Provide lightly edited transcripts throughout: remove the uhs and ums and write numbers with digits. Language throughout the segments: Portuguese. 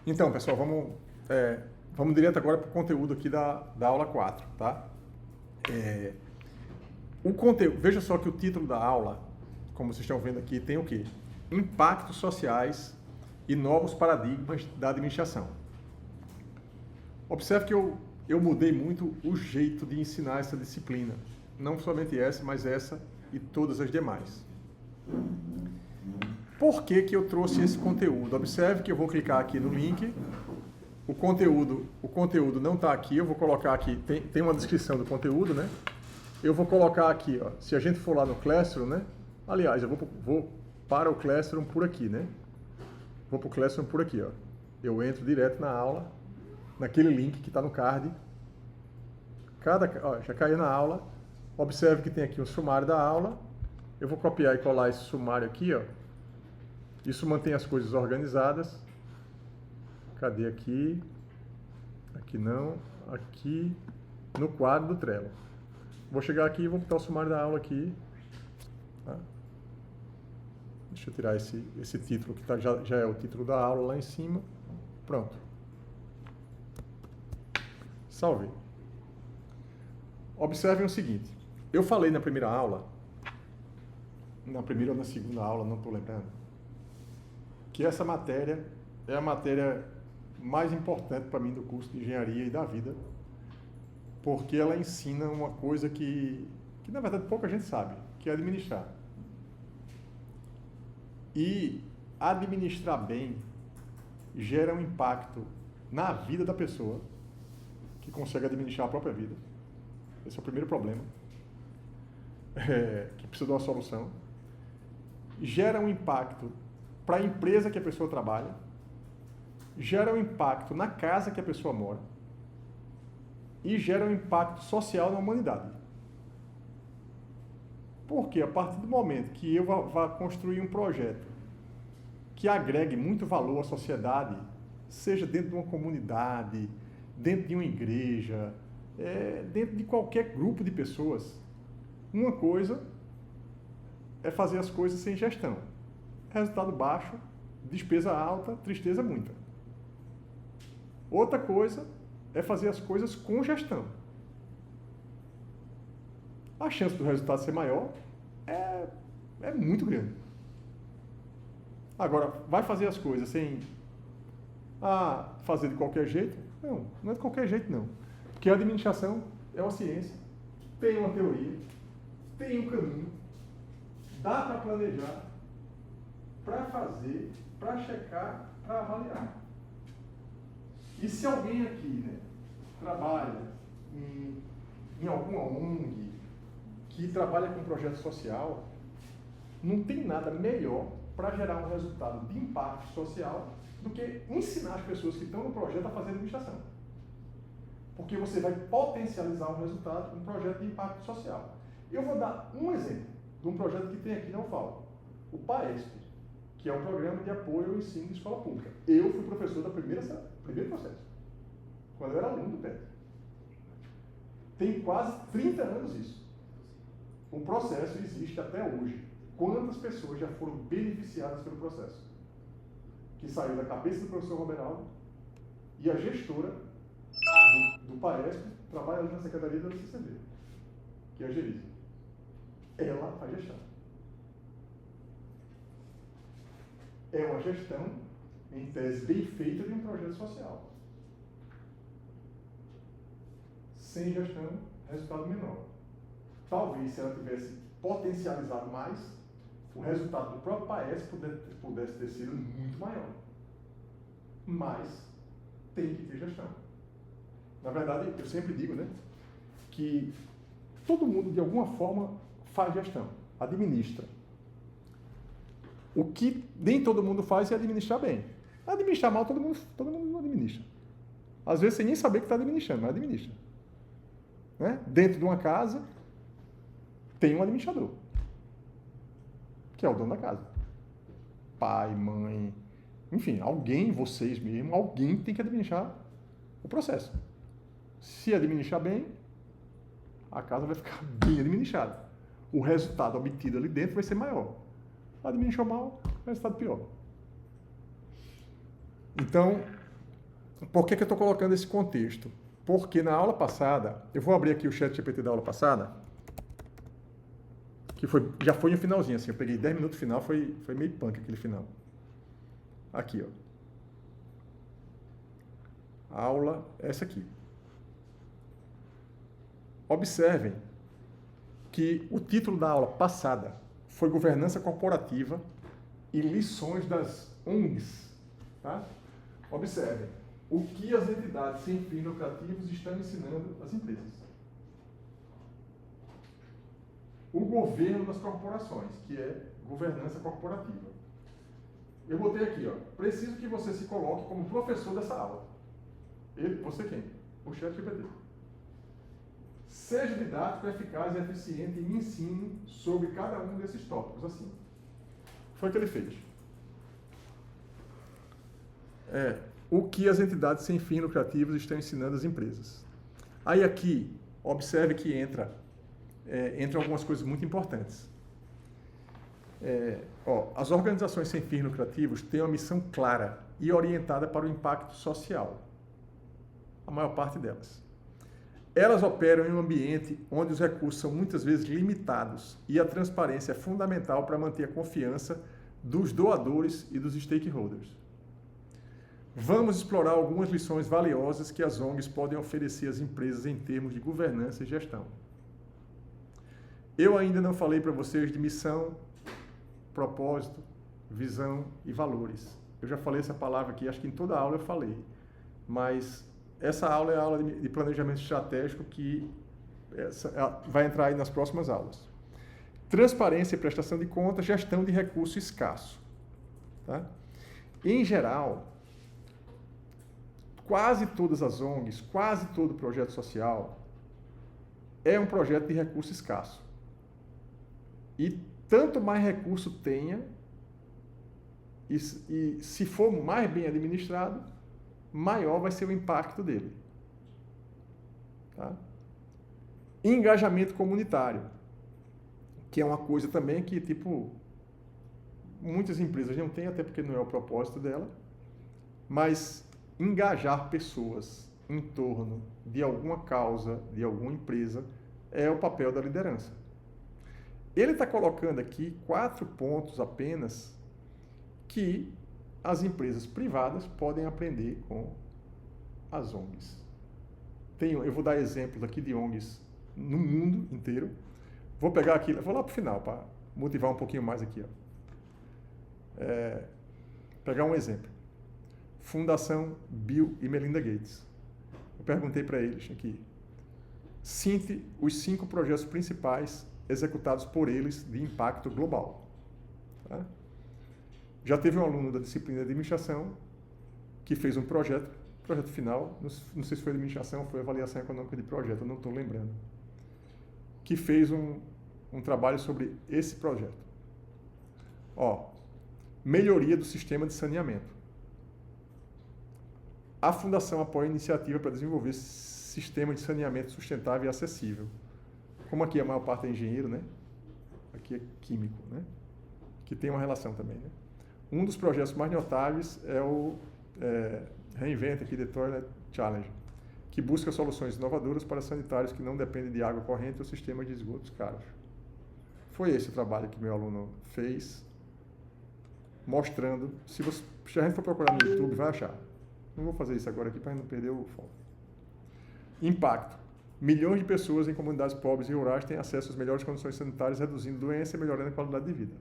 Então, pessoal, vamos direto agora para o conteúdo aqui da aula 4, tá? O conteúdo, veja só que o título da aula, como vocês estão vendo aqui, tem o quê? Impactos sociais e novos paradigmas da administração. Observe que eu mudei muito o jeito de ensinar essa disciplina. Não somente essa, mas essa e todas as demais. Por que que eu trouxe esse conteúdo? Observe que eu vou clicar aqui no link. O conteúdo não está aqui, eu vou colocar aqui, tem uma descrição do conteúdo, né? Eu vou colocar aqui, ó, se a gente for lá no Classroom, né? Aliás, eu vou para o Classroom por aqui, né? Vou para o Classroom por aqui, ó. Eu entro direto na aula, naquele link que está no card. Já caiu na aula. Observe que tem aqui um sumário da aula. Eu vou copiar e colar esse sumário aqui, ó. Isso mantém as coisas organizadas. Cadê aqui? Aqui não. Aqui no quadro do Trello. Vou chegar aqui e vou botar o sumário da aula aqui. Tá? Deixa eu tirar esse título, que já é o título da aula lá em cima. Pronto. Salvei. Observem o seguinte. Eu falei na primeira aula, na primeira ou na segunda aula, não estou lembrando, que essa matéria é a matéria mais importante para mim do curso de engenharia e da vida, porque ela ensina uma coisa que na verdade pouca gente sabe, que é administrar. E administrar bem gera um impacto na vida da pessoa que consegue administrar a própria vida. Esse é o primeiro problema, que precisa de uma solução. Gera um impacto para a empresa que a pessoa trabalha, gera um impacto na casa que a pessoa mora e gera um impacto social na humanidade. Porque a partir do momento que eu vá construir um projeto que agregue muito valor à sociedade, seja dentro de uma comunidade, dentro de uma igreja, dentro de qualquer grupo de pessoas, uma coisa é fazer as coisas sem gestão. Resultado baixo, despesa alta, tristeza muita. Outra coisa é fazer as coisas com gestão. A chance do resultado ser maior é muito grande. Agora, vai fazer as coisas sem fazer de qualquer jeito? Não é de qualquer jeito não. Porque a administração é uma ciência, tem uma teoria, tem um caminho, dá para planejar, para fazer, para checar, para avaliar. E se alguém aqui, né, trabalha em alguma ONG, que trabalha com projeto social, não tem nada melhor para gerar um resultado de impacto social do que ensinar as pessoas que estão no projeto a fazer administração. Porque você vai potencializar um resultado, um projeto de impacto social. Eu vou dar um exemplo de um projeto que tem aqui na UFAL, o PAESP, que é um programa de apoio ao ensino de escola pública. Eu fui professor da primeiro processo, quando eu era aluno do PET. Tem quase 30 anos isso. O processo existe até hoje. Quantas pessoas já foram beneficiadas pelo processo? Que saiu da cabeça do professor Roberaldo e a gestora do PAESP trabalha ali na Secretaria da CCB, que é a Gerisa. Ela faz gestão. É uma gestão, em tese, bem feita de um projeto social. Sem gestão, resultado menor. Talvez, se ela tivesse potencializado mais, o resultado do próprio PAESP pudesse ter sido muito maior. Mas tem que ter gestão. Na verdade, eu sempre digo, né, que todo mundo, de alguma forma, faz gestão, administra. O que nem todo mundo faz é administrar bem. Administrar mal, todo mundo não administra. Às vezes, sem nem saber que está administrando, mas administra. Né? Dentro de uma casa, tem um administrador, que é o dono da casa. Pai, mãe, enfim, alguém, vocês mesmo, alguém tem que administrar o processo. Se administrar bem, a casa vai ficar bem administrada. O resultado obtido ali dentro vai ser maior. Administrou mal, resultado pior. Então, Por que eu estou colocando esse contexto? Porque na aula passada, eu vou abrir aqui o chat GPT da aula passada, que já foi no finalzinho, assim, eu peguei 10 minutos no final, foi meio punk aquele final. Aqui, ó. A aula é essa aqui. Observem que o título da aula passada foi Governança Corporativa e Lições das ONGs. Tá? Observem o que as entidades sem fins lucrativos estão ensinando às empresas. O governo das corporações, que é governança corporativa. Eu botei aqui, ó, preciso que você se coloque como professor dessa aula. Você quem? O ChatGPT. Seja didático, eficaz e eficiente e me ensine sobre cada um desses tópicos, assim. Foi o que ele fez. O que as entidades sem fins lucrativos estão ensinando às empresas. Aí aqui, observe que entram algumas coisas muito importantes. As organizações sem fins lucrativos têm uma missão clara e orientada para o impacto social. A maior parte delas. Elas operam em um ambiente onde os recursos são muitas vezes limitados e a transparência é fundamental para manter a confiança dos doadores e dos stakeholders. Vamos explorar algumas lições valiosas que as ONGs podem oferecer às empresas em termos de governança e gestão. Eu ainda não falei para vocês de missão, propósito, visão e valores. Eu já falei essa palavra aqui, acho que em toda a aula eu falei, mas essa aula é a aula de planejamento estratégico que vai entrar aí nas próximas aulas. Transparência e prestação de contas, gestão de recurso escasso. Tá? Em geral, quase todas as ONGs, quase todo projeto social é um projeto de recurso escasso. E tanto mais recurso tenha, e se for mais bem administrado, maior vai ser o impacto dele. Tá? Engajamento comunitário, que é uma coisa também que, muitas empresas não têm, até porque não é o propósito dela, mas engajar pessoas em torno de alguma causa, de alguma empresa, é o papel da liderança. Ele está colocando aqui 4 pontos apenas que as empresas privadas podem aprender com as ONGs. Eu vou dar exemplos aqui de ONGs no mundo inteiro. Vou pegar aqui, vou lá para o final, para motivar um pouquinho mais aqui. Pegar um exemplo. Fundação Bill e Melinda Gates. Eu perguntei para eles aqui, cite os 5 projetos principais executados por eles de impacto global. Tá? Já teve um aluno da disciplina de administração que fez um projeto final, não sei se foi administração ou foi avaliação econômica de projeto, eu não estou lembrando, que fez um trabalho sobre esse projeto. Melhoria do sistema de saneamento. A Fundação apoia a iniciativa para desenvolver sistema de saneamento sustentável e acessível. Como aqui a maior parte é engenheiro, né? Aqui é químico, né? Que tem uma relação também, né? Um dos projetos mais notáveis é o Reinvent aqui, The Toilet Challenge, que busca soluções inovadoras para sanitários que não dependem de água corrente ou sistemas de esgotos caros. Foi esse o trabalho que meu aluno fez, mostrando, se a gente for procurar no YouTube, vai achar. Não vou fazer isso agora aqui para não perder o foco. Impacto. Milhões de pessoas em comunidades pobres e rurais têm acesso às melhores condições sanitárias, reduzindo doença e melhorando a qualidade de vida.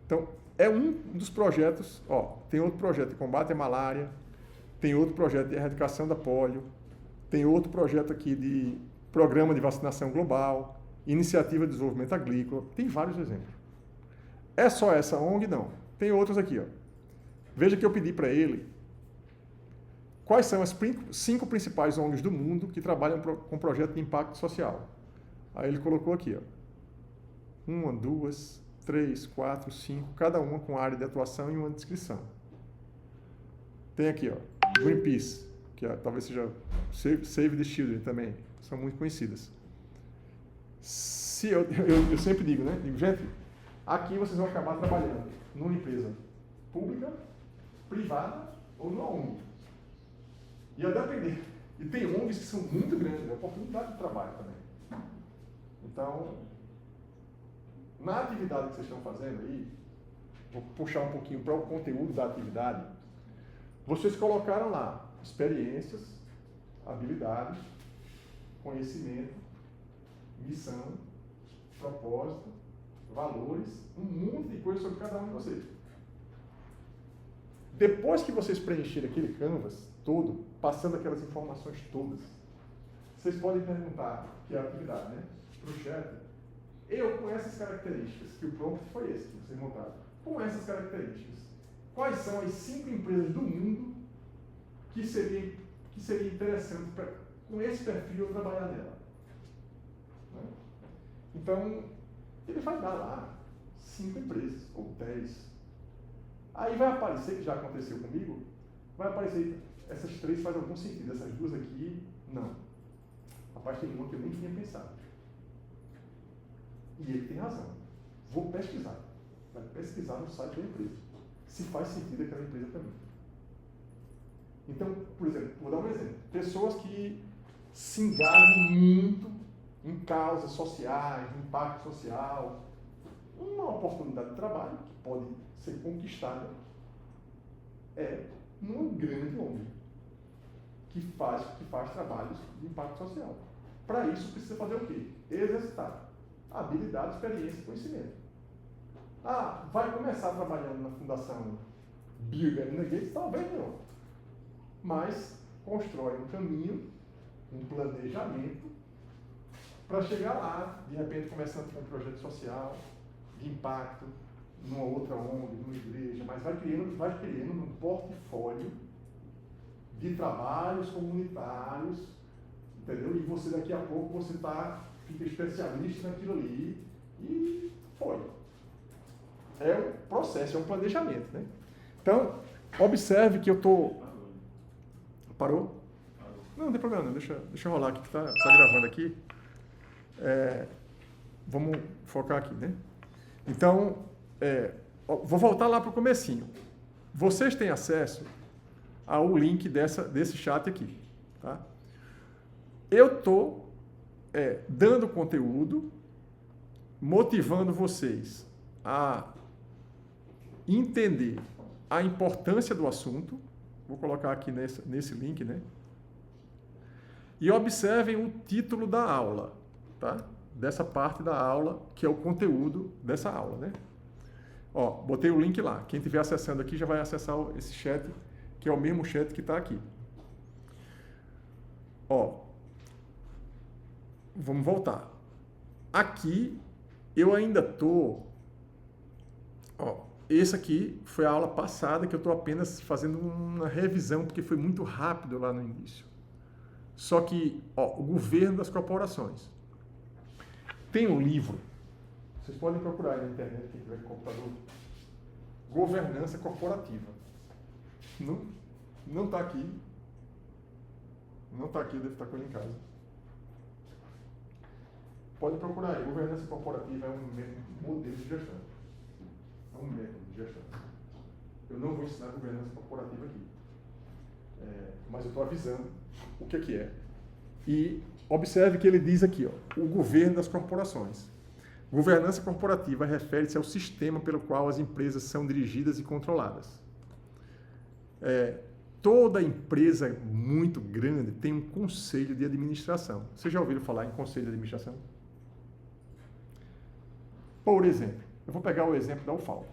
Então, é um dos projetos, tem outro projeto de combate à malária, tem outro projeto de erradicação da polio, tem outro projeto aqui de programa de vacinação global, iniciativa de desenvolvimento agrícola, tem vários exemplos. É só essa ONG? Não. Tem outros aqui. Veja que eu pedi para ele quais são as 5 principais ONGs do mundo que trabalham com projeto de impacto social. Aí ele colocou aqui, 1, 2, 3, 4, 5, cada uma com área de atuação e uma descrição. Tem aqui, Greenpeace, que talvez seja Save the Children também, são muito conhecidas. Eu sempre digo, né? Gente, aqui vocês vão acabar trabalhando numa empresa pública, privada ou numa ONG. E a depender. E tem ONGs que são muito grandes, é oportunidade de trabalho também. Então, na atividade que vocês estão fazendo aí, vou puxar um pouquinho para o conteúdo da atividade, vocês colocaram lá experiências, habilidades, conhecimento, missão, propósito, valores, um monte de coisa sobre cada um de vocês. Depois que vocês preencherem aquele canvas todo, passando aquelas informações todas, vocês podem perguntar, que é a atividade, né? Para o chat, eu com essas características, que o prompt foi esse que vocês montaram, com essas características, quais são as 5 empresas do mundo que seria interessante com esse perfil eu trabalhar nela? Né? Então, ele vai dar lá 5 empresas, ou 10. Aí vai aparecer, que já aconteceu comigo, vai aparecer, essas 3 fazem algum sentido, essas 2 aqui, não. Rapaz, tem uma que eu nem tinha pensado. E ele tem razão. Vou pesquisar. Vai pesquisar no site da empresa. Se faz sentido aquela empresa para mim. Então, por exemplo, vou dar um exemplo. Pessoas que se engajam muito em causas sociais, em impacto social, uma oportunidade de trabalho que pode ser conquistada é numa grande ONG que faz trabalhos de impacto social. Para isso, precisa fazer o quê? Exercitar habilidade, experiência e conhecimento. Ah, vai começar trabalhando na Fundação Bill e Melinda Gates? Talvez não. Mas constrói um caminho, um planejamento para chegar lá, de repente começando com um projeto social, de impacto, numa outra ONG, numa igreja, mas vai criando um portfólio de trabalhos comunitários, entendeu? E você daqui a pouco fica especialista naquilo ali e foi. É um processo, é um planejamento, né? Então, observe que eu estou... Parou? Não, não tem problema não, deixa eu rolar aqui, que tá gravando aqui. Vamos focar aqui, né? Então, vou voltar lá para o comecinho. Vocês têm acesso ao link desse chat aqui, tá? Eu estou dando conteúdo, motivando vocês a entender a importância do assunto. Vou colocar aqui nesse link, né? E observem o título da aula, tá? Dessa parte da aula, que é o conteúdo dessa aula, né? Ó, botei o link lá. Quem estiver acessando aqui já vai acessar esse chat, que é o mesmo chat que está aqui. Ó, vamos voltar. Aqui, eu ainda estou... Ó, esse aqui foi a aula passada, que eu estou apenas fazendo uma revisão, porque foi muito rápido lá no início. Só que, ó, o governo das corporações. Tem um livro, vocês podem procurar aí na internet, quem tiver computador, Governança Corporativa. Não está aqui. Não está aqui, deve estar com ele em casa. Podem procurar aí. Governança Corporativa é um modelo de gestão. É um método de gestão. Eu não vou ensinar governança corporativa aqui. Mas eu estou avisando o que é. E observe que ele diz aqui, ó, o governo das corporações. Governança corporativa refere-se ao sistema pelo qual as empresas são dirigidas e controladas. Toda empresa muito grande tem um conselho de administração. Vocês já ouviram falar em conselho de administração? Por exemplo, eu vou pegar o exemplo da UFAL.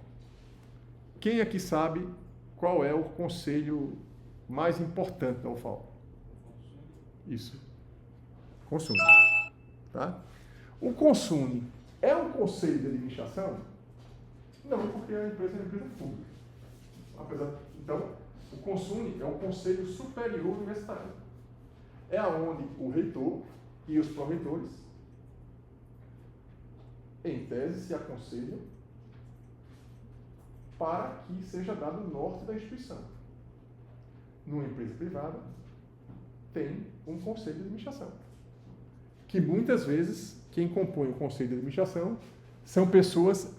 Quem aqui sabe qual é o conselho mais importante da UFAL? Isso. Consumo. Tá? O Consumo é um conselho de administração? Não, porque a empresa é uma empresa pública. Então, o Consumo é o Conselho Superior Universitário. É onde o reitor e os proretores, em tese, se aconselham para que seja dado o norte da instituição. Numa empresa privada, tem um conselho de administração. Que muitas vezes, quem compõe o conselho de administração são pessoas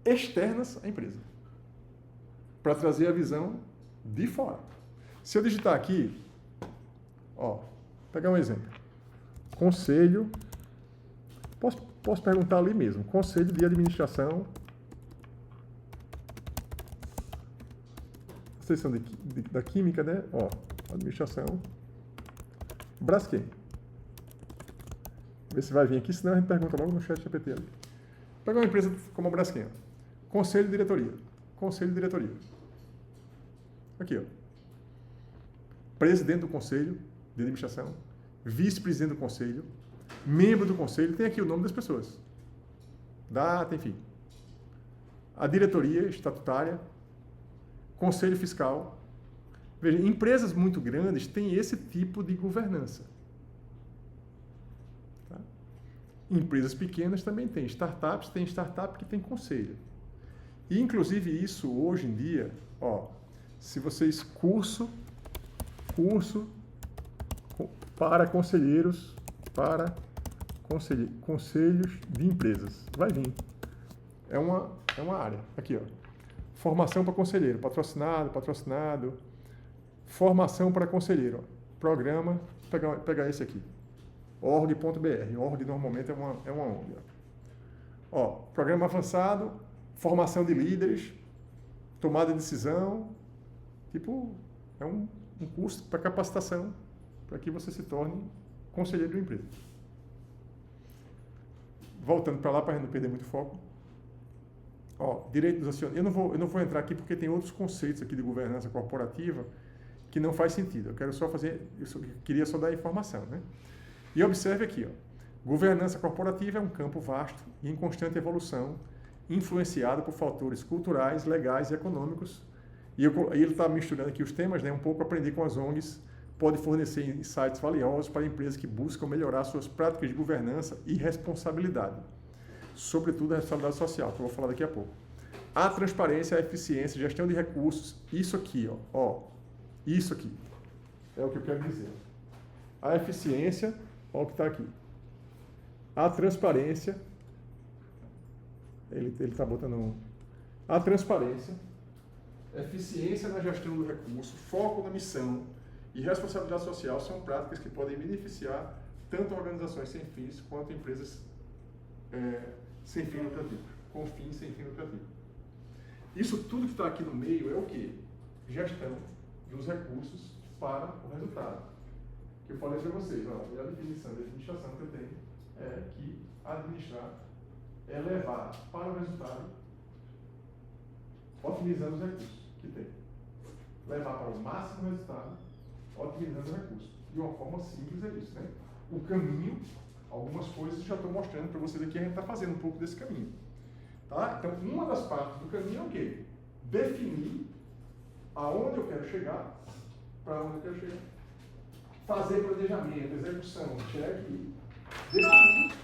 externas à empresa, para trazer a visão de fora. Se eu digitar aqui, Ó, vou pegar um exemplo. Conselho, posso perguntar ali mesmo, Conselho de Administração, vocês são da Química, né? Ó, Administração, Braskem. Vê se vai vir aqui, senão a gente pergunta logo no chat GPT ali. Vou pegar uma empresa como a Braskem. Conselho de Diretoria. Conselho de Diretoria. Aqui, ó. Presidente do Conselho de Administração, vice-presidente do Conselho, membro do Conselho, tem aqui o nome das pessoas. Data, enfim. A diretoria estatutária, Conselho Fiscal. Veja, empresas muito grandes têm esse tipo de governança. Tá? Empresas pequenas também têm. Startups, tem startup que tem conselho. E, inclusive, isso hoje em dia, ó, se vocês curso para conselheiros, conselhos de empresas. Vai vir. É uma área. Aqui, ó. Formação para conselheiro, patrocinado. Formação para conselheiro. Ó. Programa, pegar esse aqui. org.br. Org normalmente é uma ONG. Ó, programa avançado, formação de líderes, tomada de decisão. Tipo, é um curso para capacitação, para que você se torne conselheiro de uma empresa. Voltando para lá, para não perder muito foco. Ó, direito dos acionistas. Eu não vou entrar aqui porque tem outros conceitos aqui de governança corporativa que não faz sentido. Eu quero só queria só dar informação, né? E observe aqui, ó. Governança corporativa é um campo vasto e em constante evolução, influenciado por fatores culturais, legais e econômicos. E ele está misturando aqui os temas, né? Um pouco aprender com as ONGs pode fornecer insights valiosos para empresas que buscam melhorar suas práticas de governança e responsabilidade, sobretudo a responsabilidade social, que eu vou falar daqui a pouco. A transparência, a eficiência, gestão de recursos, isso aqui, ó, isso aqui é o que eu quero dizer. A eficiência, ó o que está aqui. A transparência, ele está botando a transparência, eficiência na gestão do recurso, foco na missão e responsabilidade social são práticas que podem beneficiar tanto organizações sem fins quanto empresas sem fim lucrativo, com fins sem fim lucrativo. Isso tudo que está aqui no meio é o quê? Gestão dos recursos para o resultado. Que eu falei para vocês, ó, a definição de administração que eu tenho é que administrar é levar para o resultado, otimizando os recursos que tem. Levar para o máximo resultado, otimizando os recursos. De uma forma simples é isso, né? O caminho, algumas coisas já estou mostrando para vocês aqui, a gente está fazendo um pouco desse caminho. Tá? Então, uma das partes do caminho é o quê? Definir aonde eu quero chegar, para onde eu quero chegar. Fazer planejamento, execução, check, definir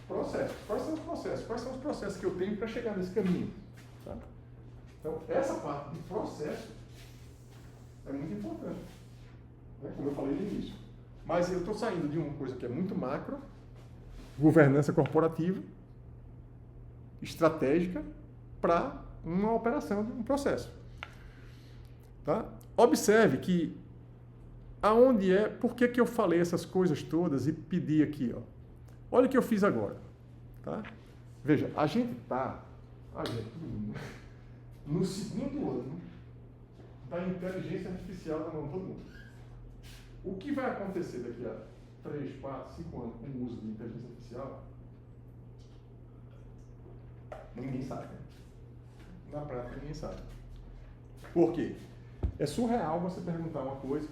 processos. Quais são os processos? Quais são os processos que eu tenho para chegar nesse caminho? Tá? Então, essa parte de processo é muito importante, né? Como eu falei no início. Mas eu estou saindo de uma coisa que é muito macro, governança corporativa, estratégica, para uma operação, um processo. Tá? Observe que por que eu falei essas coisas todas e pedi aqui, ó. Olha o que eu fiz agora. Tá? Veja, a gente no segundo ano da inteligência artificial na mão de todo mundo. O que vai acontecer daqui a 3, 4, 5 anos com o uso de inteligência artificial? Ninguém sabe, né? Na prática, ninguém sabe. Por quê? É surreal você perguntar uma coisa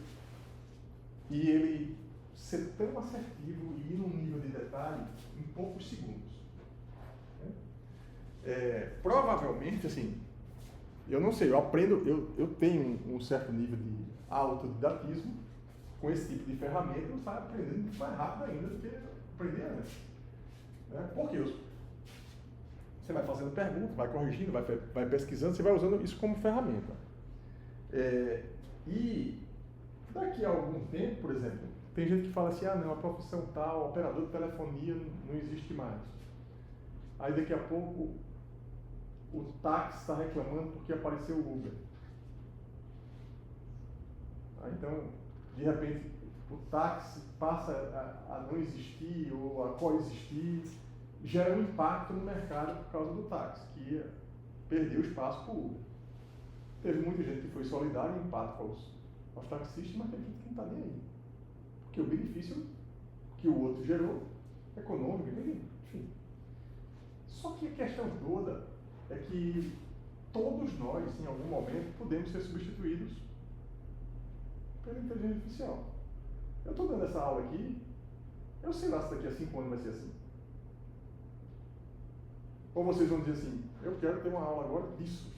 e ele ser tão assertivo e ir num nível de detalhe em poucos segundos. Provavelmente, assim, eu não sei, eu tenho um certo nível de autodidatismo com esse tipo de ferramenta, eu saio aprendendo muito mais rápido ainda do que aprender antes. Né? Por quê? Você vai fazendo perguntas, vai corrigindo, vai pesquisando, você vai usando isso como ferramenta. E daqui a algum tempo, por exemplo, tem gente que fala assim, não, a profissão tal, operador de telefonia não existe mais. Aí daqui a pouco o táxi está reclamando porque apareceu o Uber. Então, de repente, o táxi passa a não existir ou a coexistir, gera um impacto no mercado por causa do táxi, que perdeu espaço para o Uber. Teve muita gente que foi solidária em empática aos taxistas, mas tem gente que não está nem aí. Porque o benefício que o outro gerou, econômico, enfim. Só que a questão toda é que todos nós, em algum momento, podemos ser substituídos pela inteligência artificial. Eu estou dando essa aula aqui, eu sei lá se daqui a 5 anos vai ser assim. Ou vocês vão dizer assim, eu quero ter uma aula agora disso.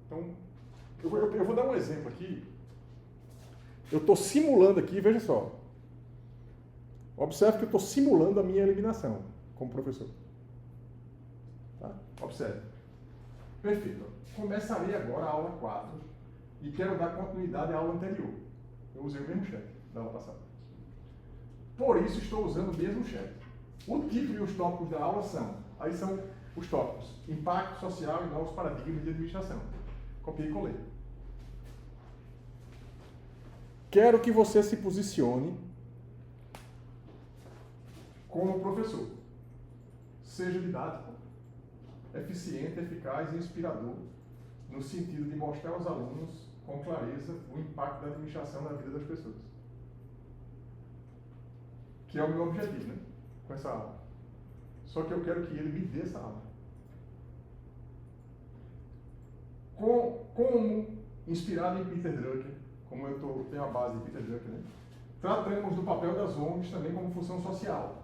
Então, eu vou dar um exemplo aqui. Eu estou simulando aqui, veja só. Observe que eu estou simulando a minha eliminação como professor. Tá? Observe. Perfeito. Começarei agora a aula 4 e quero dar continuidade à aula anterior. Eu usei o mesmo chat da aula passada. Por isso estou usando o mesmo chat. O título e os tópicos da aula são os tópicos: impacto social e novos paradigmas de administração. Copiei e colei. Quero que você se posicione como professor. Seja didático, eficiente, eficaz e inspirador, no sentido de mostrar aos alunos com clareza o impacto da administração na vida das pessoas. Que é o meu objetivo, né? Com essa aula. Só que eu quero que ele me dê essa aula. Como inspirado em Peter Drucker, como eu tenho a base de Peter Drucker, né? Tratamos do papel das ONGs também como função social.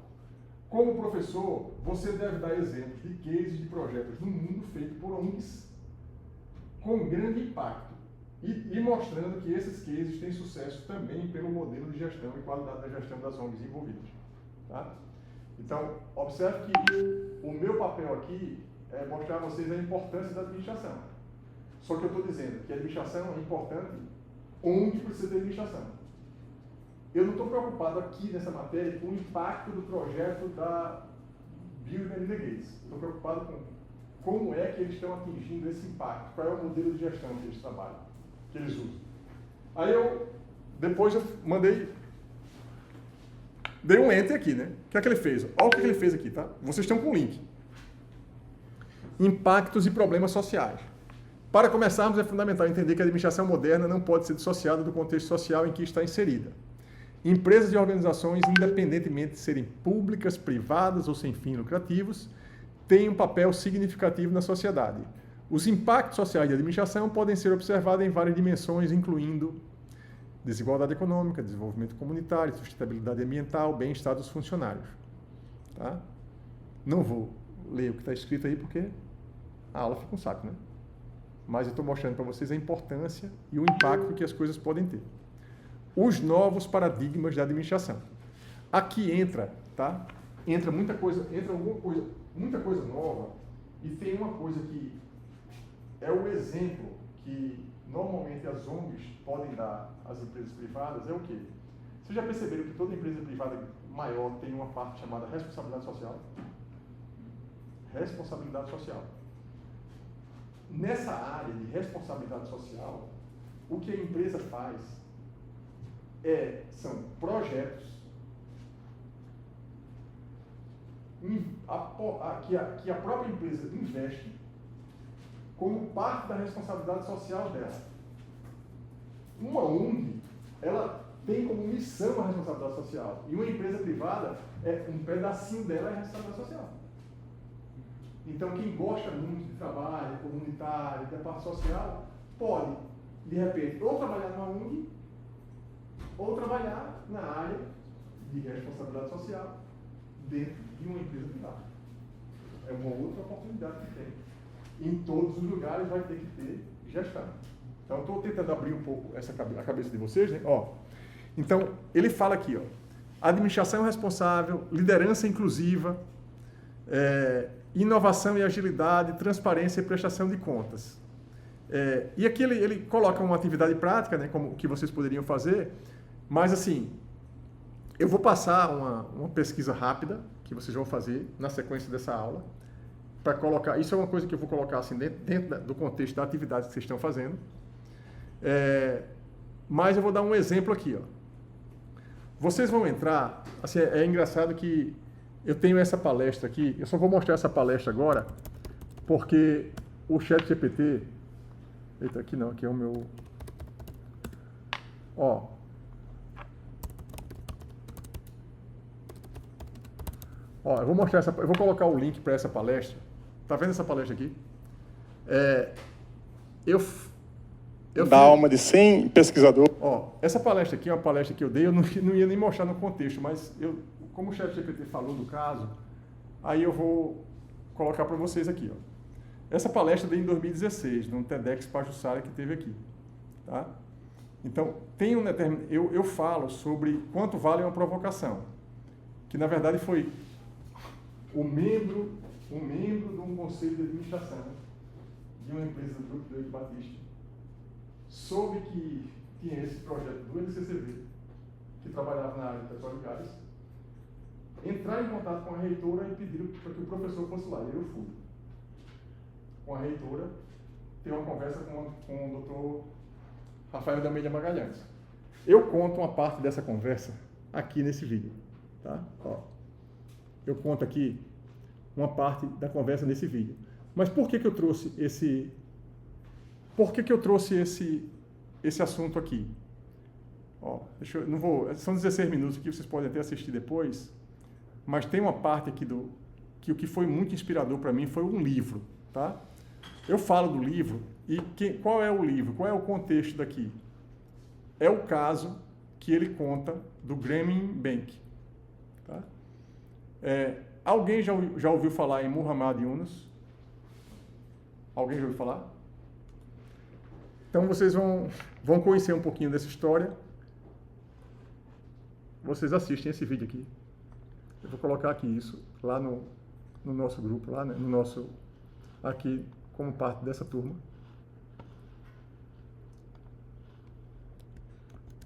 Como professor, você deve dar exemplos de cases de projetos no mundo feitos por ONGs com grande impacto e mostrando que esses cases têm sucesso também pelo modelo de gestão e qualidade da gestão das ONGs envolvidas. Tá? Então, observe que o meu papel aqui é mostrar a vocês a importância da administração. Só que eu estou dizendo que a administração é importante onde precisa de administração. Eu não estou preocupado aqui nessa matéria com o impacto do projeto da Bill e Melinda Gates. Estou preocupado com como é que eles estão atingindo esse impacto, qual é o modelo de gestão que eles trabalham, que eles usam. Aí depois eu dei um enter aqui, né? O que é que ele fez? Olha o que ele fez aqui, tá? Vocês estão com o link. Impactos e problemas sociais. Para começarmos, é fundamental entender que a administração moderna não pode ser dissociada do contexto social em que está inserida. Empresas e organizações, independentemente de serem públicas, privadas ou sem fins lucrativos, têm um papel significativo na sociedade. Os impactos sociais de administração podem ser observados em várias dimensões, incluindo desigualdade econômica, desenvolvimento comunitário, sustentabilidade ambiental, bem-estar dos funcionários. Tá? Não vou ler o que está escrito aí porque a aula fica um saco, né? Mas eu estou mostrando para vocês a importância e o impacto que as coisas podem ter. Os novos paradigmas da administração. Aqui entra, tá? Entra muita coisa nova, e tem uma coisa que é o exemplo que normalmente as ONGs podem dar às empresas privadas, é o quê? Vocês já perceberam que toda empresa privada maior tem uma parte chamada responsabilidade social? Responsabilidade social. Nessa área de responsabilidade social, o que a empresa faz são projetos que a própria empresa investe como parte da responsabilidade social dela. Uma ONG, ela tem como missão a responsabilidade social, e uma empresa privada, um pedacinho dela é a responsabilidade social. Então, quem gosta muito de trabalho comunitário, da parte social, pode, de repente, ou trabalhar numa ONG, ou trabalhar na área de responsabilidade social dentro de uma empresa privada. É uma outra oportunidade que tem. Em todos os lugares vai ter que ter gestão. Então, estou tentando abrir um pouco a cabeça de vocês, né? Então, ele fala aqui, administração responsável, liderança inclusiva, inovação e agilidade, transparência e prestação de contas. E aqui ele coloca uma atividade prática, né, como que vocês poderiam fazer, mas assim, eu vou passar uma pesquisa rápida que vocês vão fazer na sequência dessa aula, para colocar, isso é uma coisa que eu vou colocar assim, dentro do contexto da atividade que vocês estão fazendo. Mas eu vou dar um exemplo aqui, ó. Vocês vão entrar, assim, é engraçado que eu tenho essa palestra aqui, eu só vou mostrar essa palestra agora, porque o ChatGPT, eita, aqui não, aqui é o meu, ó, eu vou mostrar eu vou colocar o link para essa palestra, tá vendo essa palestra aqui? Da alma de 100 pesquisadores. Ó, essa palestra aqui é uma palestra que eu dei, eu não ia nem mostrar no contexto, mas como o ChatGPT falou do caso, aí eu vou colocar para vocês aqui, ó. Essa palestra eu dei em 2016, no TEDx Pajuçara que teve aqui, tá? Então, tem eu falo sobre quanto vale uma provocação, que na verdade foi um membro de um conselho de administração de uma empresa do Grupo Leite Batista, soube que tinha esse projeto do LCCV, que trabalhava na área de petróleo e gás, entrar em contato com a reitora e pediram para que o professor fosse lá. Eu fui com a reitora, ter uma conversa com o Dr. Rafael de Almeida Magalhães. Eu conto uma parte dessa conversa aqui nesse vídeo, tá? Ó, eu conto aqui uma parte da conversa nesse vídeo. Mas por que eu trouxe esse assunto aqui? Ó, não vou, são 16 minutos aqui, vocês podem até assistir depois, mas tem uma parte aqui que o que foi muito inspirador para mim foi um livro, tá? Eu falo do livro e qual é o livro? Qual é o contexto daqui? É o caso que ele conta do Grameen Bank, tá? Alguém já ouviu falar em Muhammad Yunus? Alguém já ouviu falar? Então vocês vão conhecer um pouquinho dessa história. Vocês assistem esse vídeo aqui. Eu vou colocar aqui isso lá no nosso grupo, lá, né? Aqui como parte dessa turma.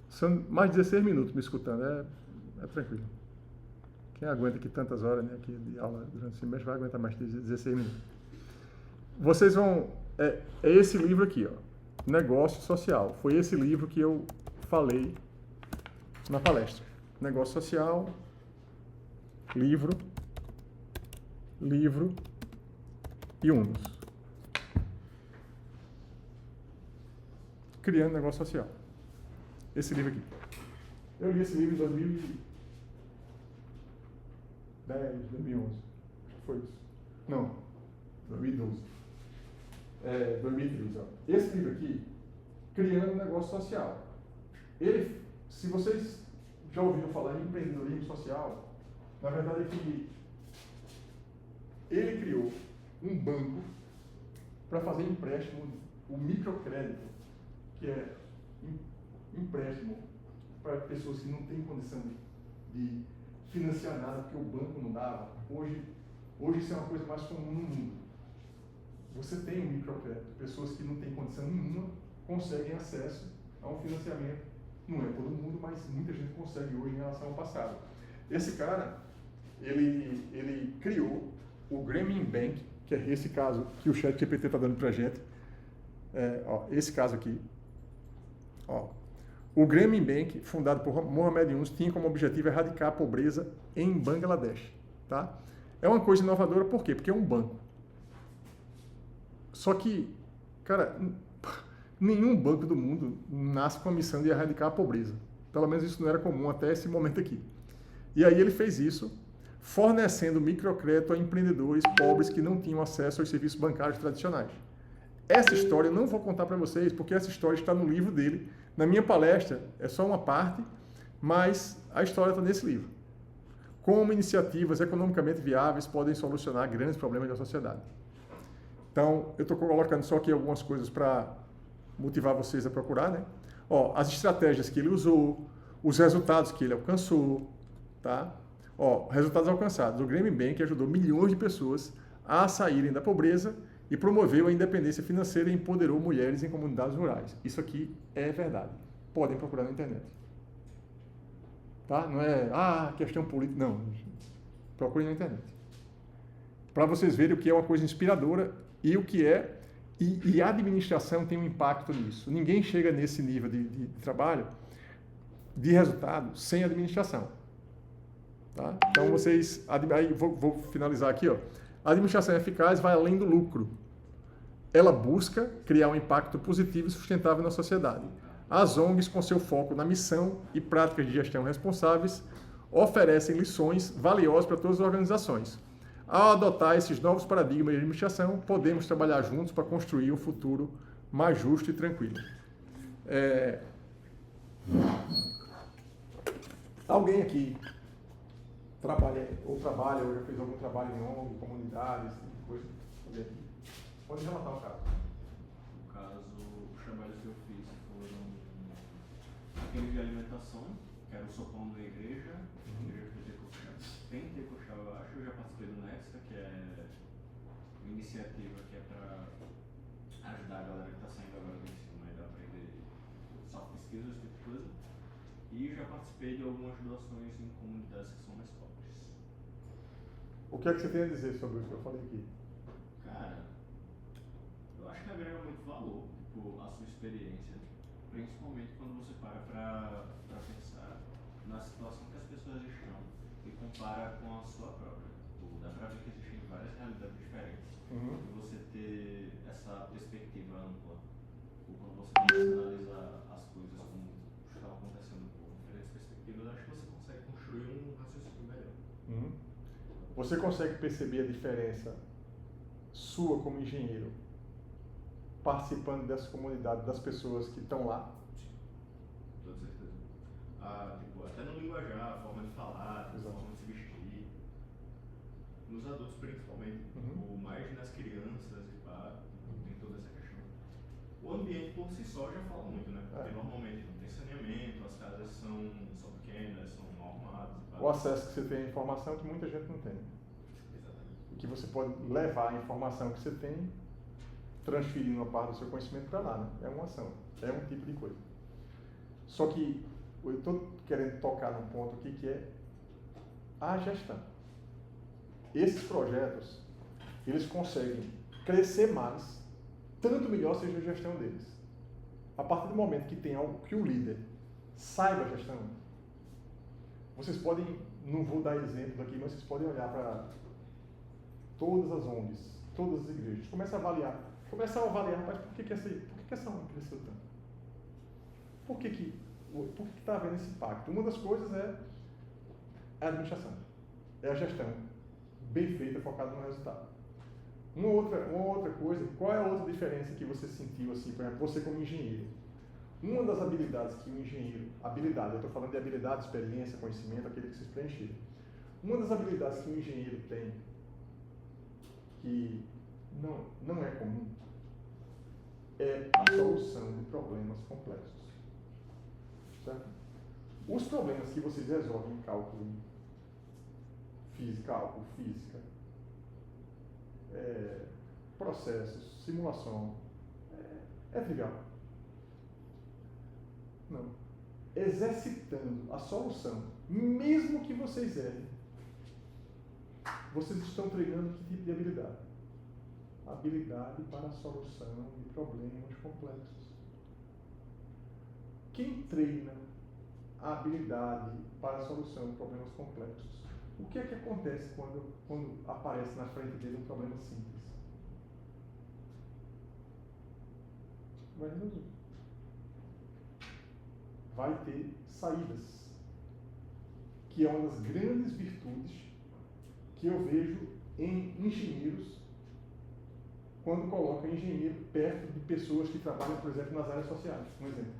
São mais de 16 minutos me escutando, é tranquilo. Quem aguenta aqui tantas horas, né, aqui de aula durante o semestre vai aguentar mais de 16 minutos. Vocês vão... É esse livro aqui, ó. Negócio Social. Foi esse livro que eu falei na palestra. Negócio Social, livro e Yunus. Criando Negócio Social. Esse livro aqui. Eu li esse livro em 2010, 2011. Foi isso. Não, 2012. 2013. Ó. Esse livro aqui, Criando Negócio Social. Se vocês já ouviram falar em empreendedorismo social, na verdade é que ele criou um banco para fazer empréstimo, o microcrédito, que é empréstimo para pessoas que não têm condição de financiar nada, porque o banco não dava. Hoje isso é uma coisa mais comum no mundo. Você tem um microcrédito, pessoas que não têm condição nenhuma conseguem acesso a um financiamento. Não é todo mundo, mas muita gente consegue hoje em relação ao passado. Esse cara, ele criou o Grameen Bank, que é esse caso que o ChatGPT está dando para a gente. Esse caso aqui. Ó. O Grameen Bank, fundado por Muhammad Yunus, tinha como objetivo erradicar a pobreza em Bangladesh. Tá? É uma coisa inovadora, por quê? Porque é um banco. Só que, cara, nenhum banco do mundo nasce com a missão de erradicar a pobreza. Pelo menos isso não era comum até esse momento aqui. E aí ele fez isso, fornecendo microcrédito a empreendedores pobres que não tinham acesso aos serviços bancários tradicionais. Essa história eu não vou contar para vocês, porque essa história está no livro dele. Na minha palestra é só uma parte, mas a história está nesse livro. Como iniciativas economicamente viáveis podem solucionar grandes problemas da sociedade. Então, eu estou colocando só aqui algumas coisas para motivar vocês a procurar, né? Ó, as estratégias que ele usou, os resultados que ele alcançou, tá? Ó, resultados alcançados. O Grameen Bank ajudou milhões de pessoas a saírem da pobreza e promoveu a independência financeira e empoderou mulheres em comunidades rurais. Isso aqui é verdade. Podem procurar na internet. Tá? Não é, questão política. Não. Procurem na internet. Para vocês verem o que é uma coisa inspiradora e o que é E a administração tem um impacto nisso. Ninguém chega nesse nível de trabalho, de resultado, sem administração. Tá? Então, vocês... Aí, vou finalizar aqui. Ó. A administração eficaz vai além do lucro. Ela busca criar um impacto positivo e sustentável na sociedade. As ONGs, com seu foco na missão e práticas de gestão responsáveis, oferecem lições valiosas para todas as organizações. Ao adotar esses novos paradigmas de administração, podemos trabalhar juntos para construir um futuro mais justo e tranquilo. Alguém aqui trabalha ou já fez algum trabalho em ONG, comunidades, coisa? Pode relatar o caso. No caso, os trabalhos que eu fiz foram aquele de alimentação, que era o sopão da igreja, pentecostal, eu acho. Eu já participei do Nexta, que é uma iniciativa que é para ajudar a galera que está saindo agora do ensino médio a aprender soft skills, esse tipo de coisa. E já participei de algumas doações em comunidades que são mais pobres. O que é que você tem a dizer sobre o que eu falei aqui? Cara, eu acho que agrega muito valor, tipo, a sua experiência, principalmente quando você para pra pensar na situação que as pessoas estão e compara com a sua própria. Tipo, dá pra ver que existem várias realidades diferentes. E você ter essa perspectiva ampla, ou quando você começa a analisar as coisas como estão acontecendo por diferentes perspectivas, acho que você consegue construir um raciocínio melhor. Você consegue perceber a diferença sua como engenheiro participando dessa comunidade, das pessoas que estão lá? Sim, com toda certeza. Tipo, até no linguajar, a forma de falar, a forma de se vestir. Nos adultos principalmente, ou mais nas crianças e pá, tem toda essa questão. O ambiente por si só já fala muito, né? Porque normalmente não tem saneamento, as casas são pequenas, são mal arrumadas. O acesso que você tem à informação que muita gente não tem. Exatamente. E que você pode levar a informação que você tem, transferindo uma parte do seu conhecimento para lá, né? É uma ação, é um tipo de coisa. Só que eu estou querendo tocar num ponto aqui que é a gestão. Esses projetos, eles conseguem crescer mais, tanto melhor seja a gestão deles. A partir do momento que tem algo que o líder saiba a gestão, vocês podem, não vou dar exemplos aqui, mas vocês podem olhar para todas as ONGs, todas as igrejas, começa a avaliar, mas por que essa ONG cresceu tanto? Por que está havendo esse impacto? Uma das coisas é a administração, é a gestão bem feita, focada no resultado. Uma outra coisa, qual é a outra diferença que você sentiu, assim, por exemplo, você como engenheiro? Uma das habilidades que o engenheiro, eu estou falando de habilidade, experiência, conhecimento, aquele que vocês preencheram. Uma das habilidades que o engenheiro tem, que não é comum, é a solução de problemas complexos. Certo? Os problemas que vocês resolvem em cálculo física, processos, simulação, é trivial. Não. Exercitando a solução, mesmo que vocês errem, vocês estão treinando que tipo de habilidade? Habilidade para a solução de problemas complexos. Quem treina a habilidade para a solução de problemas complexos, o que é que acontece quando aparece na frente dele um problema simples? Vai resolver. Vai ter saídas, que é uma das grandes virtudes que eu vejo em engenheiros, quando colocam engenheiro perto de pessoas que trabalham, por exemplo, nas áreas sociais. Um exemplo.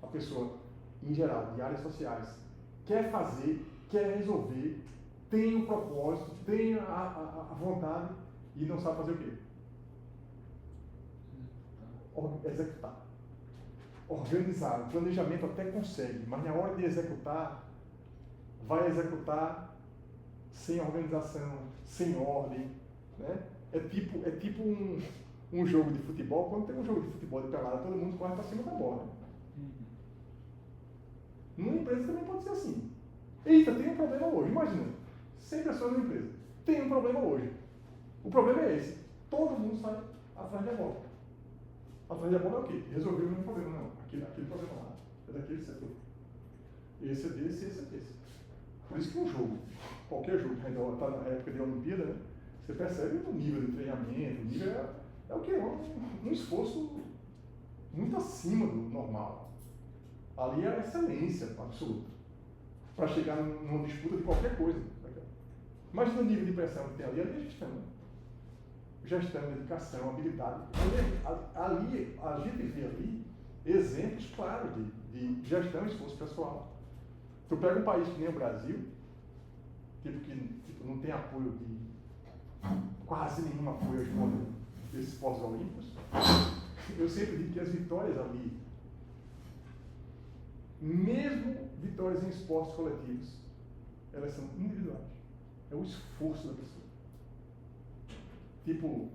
A pessoa, em geral, de áreas sociais, quer fazer, quer resolver, tem um propósito, tem a vontade e não sabe fazer o quê? Executar. Organizar. O planejamento até consegue, mas na hora de executar, vai executar sem organização, sem ordem, né? É tipo um jogo de futebol. Quando tem um jogo de futebol de pelada, todo mundo corre para cima da bola. Numa empresa também pode ser assim. Eita, tem um problema hoje. Imagina, 100 pessoas na empresa. Tem um problema hoje. O problema é esse. Todo mundo sai atrás da bola. Atrás da bola é o quê? Resolver o mesmo problema. Não, aquele problema lá é daquele setor. Esse é desse, esse é desse. Por isso que um jogo, qualquer jogo, ainda está na época de Olimpíada, né? Você percebe o nível de treinamento, o nível é o quê? Um esforço muito acima do normal. Ali é a excelência absoluta. Para chegar numa disputa de qualquer coisa. Imagina o nível de pressão que tem ali, é gestão. Gestão, dedicação, habilidade. Ali, a gente vê ali exemplos claros de gestão e esforço pessoal. Tu pega um país que nem o Brasil, que não tem apoio quase nenhum apoio desses esportes olímpicos. Eu sempre digo que as vitórias ali, mesmo vitórias em esportes coletivos, elas são individuais. É o esforço da pessoa. Tipo,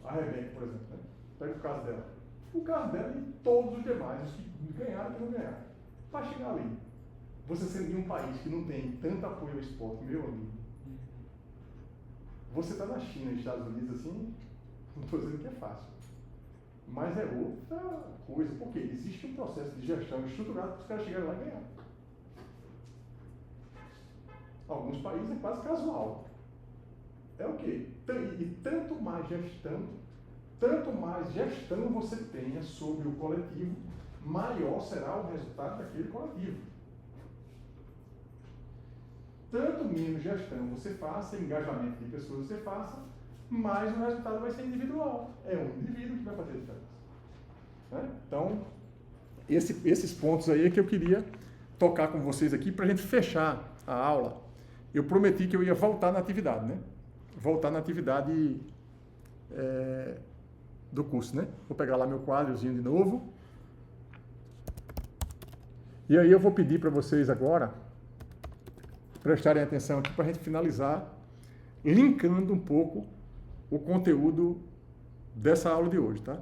a Rebeca, por exemplo, né? Pega o caso dela. O caso dela e todos os demais, os que ganharam e que não ganharam. Para chegar ali, você sendo de um país que não tem tanto apoio ao esporte, meu amigo, você está na China, nos Estados Unidos, assim, não estou dizendo que é fácil. Mas é outra coisa, porque existe um processo de gestão estruturado para os caras chegarem lá e ganhar. Alguns países é quase casual. É o quê? E tanto mais gestão você tenha sobre o coletivo, maior será o resultado daquele coletivo. Tanto menos gestão você faça, engajamento de pessoas você faça, mais o resultado vai ser individual. É um indivíduo que vai fazer a diferença. Né? Então, esses pontos aí é que eu queria tocar com vocês aqui para a gente fechar a aula. Eu prometi que eu ia voltar na atividade, né? Voltar na atividade do curso, né? Vou pegar lá meu quadrozinho de novo. E aí eu vou pedir para vocês agora prestarem atenção aqui para a gente finalizar, linkando um pouco o conteúdo dessa aula de hoje, tá?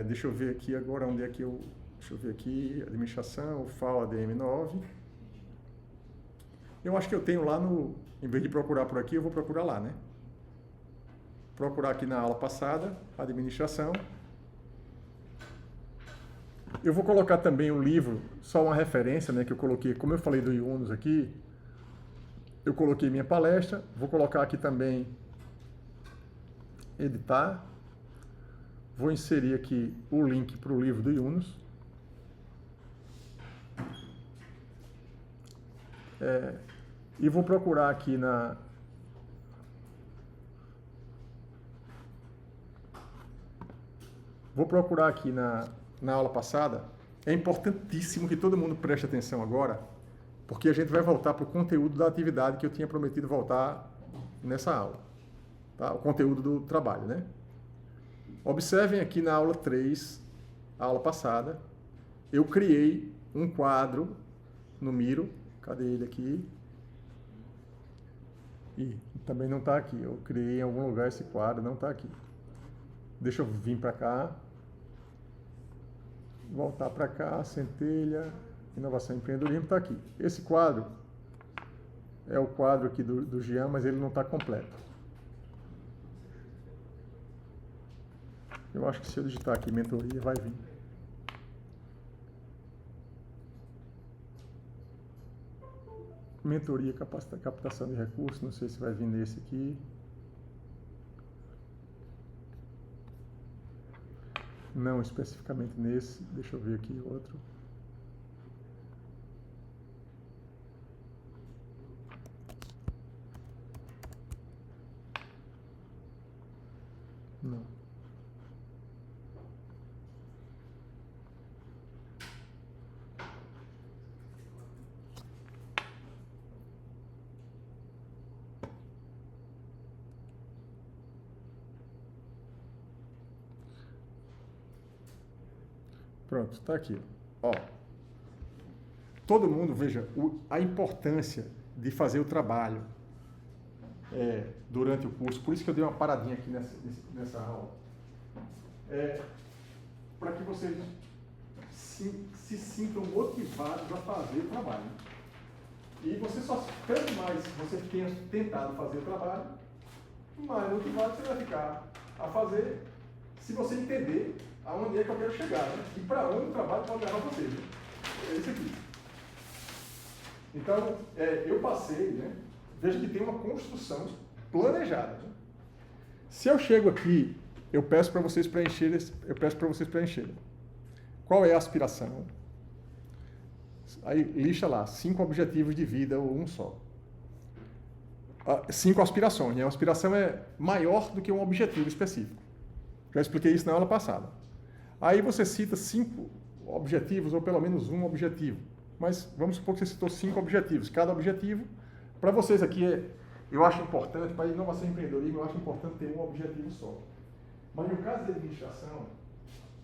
Deixa eu ver aqui agora onde é que eu... Deixa eu ver aqui, administração, FAO ADM9. Eu acho que eu tenho lá no... Em vez de procurar por aqui, eu vou procurar lá, né? Procurar aqui na aula passada, administração. Eu vou colocar também o livro, só uma referência, né, que eu coloquei, como eu falei do Yunus aqui, eu coloquei minha palestra, vou colocar aqui também editar, vou inserir aqui o link para o livro do Yunus. E vou procurar aqui na... Vou procurar aqui na aula passada. É importantíssimo que todo mundo preste atenção agora, porque a gente vai voltar para o conteúdo da atividade que eu tinha prometido voltar nessa aula. Tá? O conteúdo do trabalho, né? Observem aqui na aula 3, a aula passada, eu criei um quadro no Miro. Cadê ele aqui? E também não está aqui. Eu criei em algum lugar esse quadro, não está aqui. Deixa eu vir para cá. Voltar para cá, centelha, inovação e empreendedorismo, está aqui. Esse quadro é o quadro aqui do Jean, mas ele não está completo. Eu acho que se eu digitar aqui mentoria, vai vir. Mentoria, captação de recursos, não sei se vai vir nesse aqui. Não especificamente nesse, deixa eu ver aqui outro. Não. Pronto, está aqui. Ó. Todo mundo, veja, a importância de fazer o trabalho durante o curso. Por isso que eu dei uma paradinha aqui nessa aula. Para que vocês se sintam motivados a fazer o trabalho. E você quanto mais você tenha tentado fazer o trabalho, mais motivado você vai ficar a fazer, se você entender aonde é que eu quero chegar, né? E para onde o trabalho pode levar você. Né? É isso aqui. Então, eu passei, né? Veja que tem uma construção planejada. Né? Se eu chego aqui, eu peço para vocês preencherem. Qual é a aspiração? Aí lista lá, 5 objetivos de vida ou um só. 5 aspirações, né? A aspiração é maior do que um objetivo específico. Já expliquei isso na aula passada. Aí você cita 5 objetivos, ou pelo menos um objetivo. Mas vamos supor que você citou 5 objetivos. Cada objetivo, para vocês aqui, eu acho importante, para inovação e empreendedorismo, eu acho importante ter um objetivo só. Mas no caso da administração,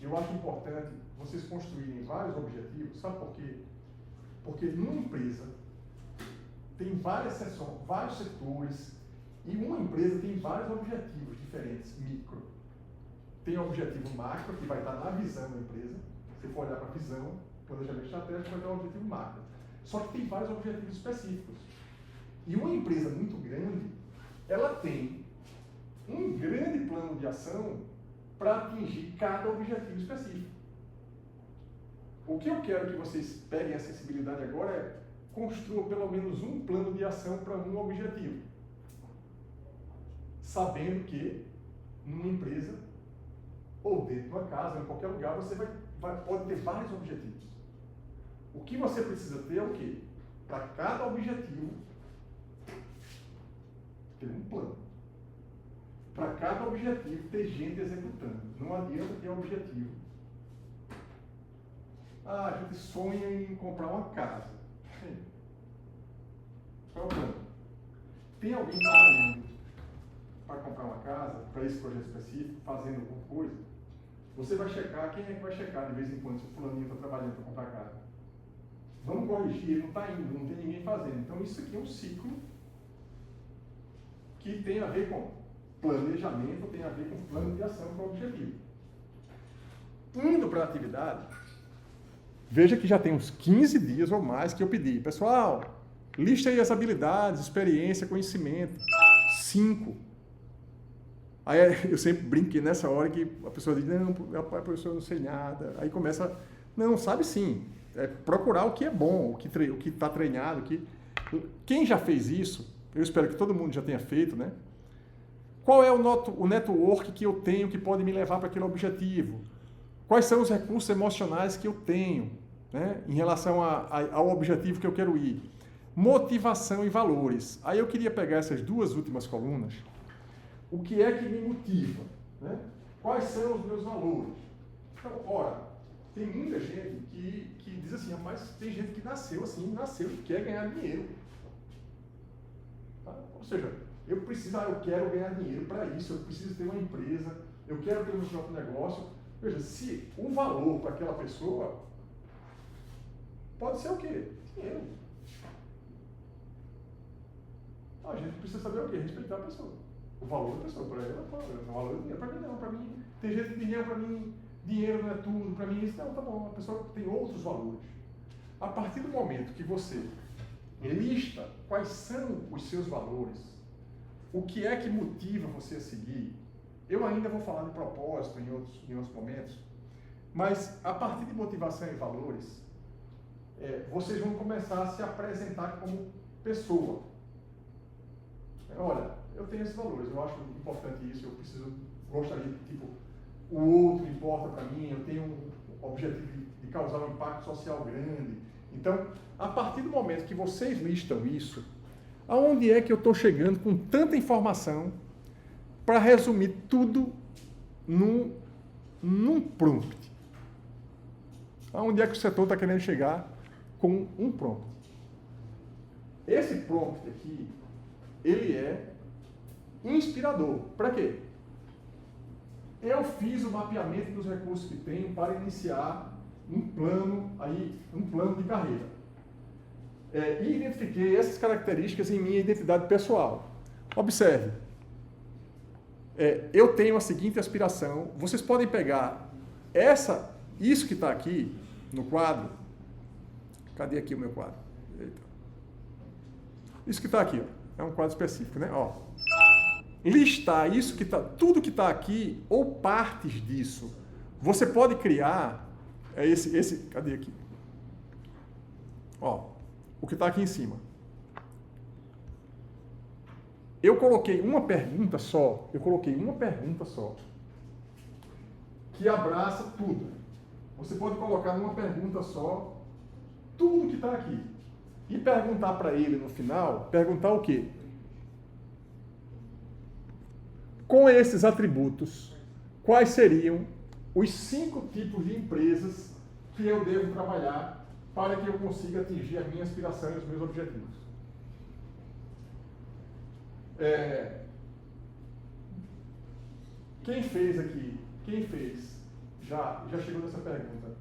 eu acho importante vocês construírem vários objetivos. Sabe por quê? Porque numa empresa tem várias seções, vários setores, e uma empresa tem vários objetivos diferentes, micro. Tem o objetivo macro, que vai estar na visão da empresa. Se for olhar para a visão, planejamento estratégico, vai ter o objetivo macro. Só que tem vários objetivos específicos. E uma empresa muito grande, ela tem um grande plano de ação para atingir cada objetivo específico. O que eu quero que vocês peguem a sensibilidade agora é construa pelo menos um plano de ação para um objetivo. Sabendo que numa empresa, ou dentro de uma casa, ou em qualquer lugar, você pode ter vários objetivos. O que você precisa ter é o quê? Para cada objetivo, ter um plano. Para cada objetivo, ter gente executando. Não adianta ter objetivo. A gente sonha em comprar uma casa. Qual é o plano? Tem alguém trabalhando para comprar uma casa, para esse projeto específico, fazendo alguma coisa? Você vai checar, quem é que vai checar de vez em quando se o fulaninho está trabalhando para comprar casa? Vamos corrigir, ele não está indo, não tem ninguém fazendo. Então isso aqui é um ciclo que tem a ver com planejamento, tem a ver com plano de ação para o objetivo. Indo para a atividade, veja que já tem uns 15 dias ou mais que eu pedi. Pessoal, lista aí as habilidades, experiência, conhecimento. 5. Aí eu sempre brinquei nessa hora que a pessoa diz, não, professor, eu não sei nada. Aí começa, não, sabe sim. É procurar o que é bom, o que está treinado. Quem já fez isso, eu espero que todo mundo já tenha feito, né? Qual é o network que eu tenho que pode me levar para aquele objetivo? Quais são os recursos emocionais que eu tenho, né, em relação ao objetivo que eu quero ir? Motivação e valores. Aí eu queria pegar essas 2 últimas colunas. O que é que me motiva? Né? Quais são os meus valores? Então, ora, tem muita gente que diz assim, rapaz, tem gente que nasceu assim, nasceu e quer ganhar dinheiro. Tá? Ou seja, eu quero ganhar dinheiro para isso, eu preciso ter uma empresa, eu quero ter o meu próprio negócio. Veja, se o valor para aquela pessoa pode ser o quê? Dinheiro. A gente precisa saber o quê? Respeitar a pessoa. O valor da pessoa. Para ela, o valor é dinheiro. Para mim não. Para mim, tem gente que dinheiro, para mim, dinheiro não é tudo. Para mim, isso não, tá bom. A pessoa tem outros valores. A partir do momento que você lista quais são os seus valores, o que é que motiva você a seguir, eu ainda vou falar de propósito em outros momentos, mas a partir de motivação e valores, vocês vão começar a se apresentar como pessoa. Olha, eu tenho esses valores, eu acho importante isso, gostaria de, tipo, o outro importa para mim, eu tenho um objetivo de causar um impacto social grande. Então, a partir do momento que vocês listam isso, aonde é que eu estou chegando com tanta informação para resumir tudo num prompt? Aonde é que o setor está querendo chegar com um prompt? Esse prompt aqui, ele é inspirador. Para quê? Eu fiz o mapeamento dos recursos que tenho para iniciar um plano de carreira. E identifiquei essas características em minha identidade pessoal. Observe. Eu tenho a seguinte aspiração. Vocês podem pegar isso que está aqui no quadro. Cadê aqui o meu quadro? Eita. Isso que está aqui, ó. É um quadro específico, né? Ó. listar isso que tá, tudo que está aqui ou partes disso. Você pode criar cadê aqui? Ó, o que está aqui em cima. Eu coloquei uma pergunta só, que abraça tudo. Você pode colocar numa pergunta só tudo que está aqui. E perguntar para ele no final, perguntar o quê? Com esses atributos, quais seriam os 5 tipos de empresas que eu devo trabalhar para que eu consiga atingir a minha aspiração e os meus objetivos? Quem fez aqui? Já chegou nessa pergunta?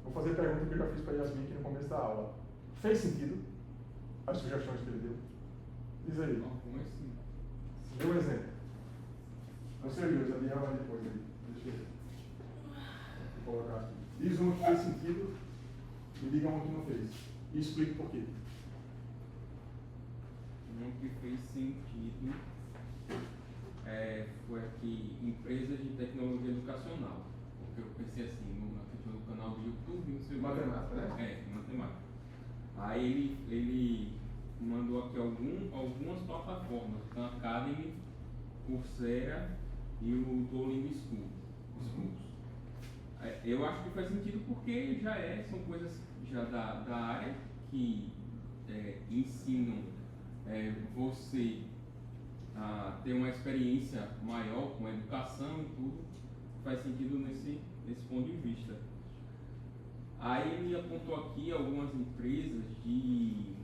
Vou fazer a pergunta que eu já fiz para Yasmin aqui no começo da aula. Fez sentido as sugestões que ele deu? Diz aí. Como assim? Dê um exemplo. Você viu, já vai depois aí. Deixa eu colocar aqui. Diz um que fez sentido e diga um que não fez. E explique por quê. Um que fez sentido foi aqui, empresas de tecnologia educacional. Porque eu pensei assim, na questão do canal do YouTube, não sei o que. Matemática, né? Matemática. Aí ele mandou aqui algumas plataformas, Khan Academy, Coursera e o Duolingo School. Os cursos. Eu acho que faz sentido porque são coisas já da área que ensinam você a ter uma experiência maior com a educação e tudo. Faz sentido nesse ponto de vista. Aí ele apontou aqui algumas empresas de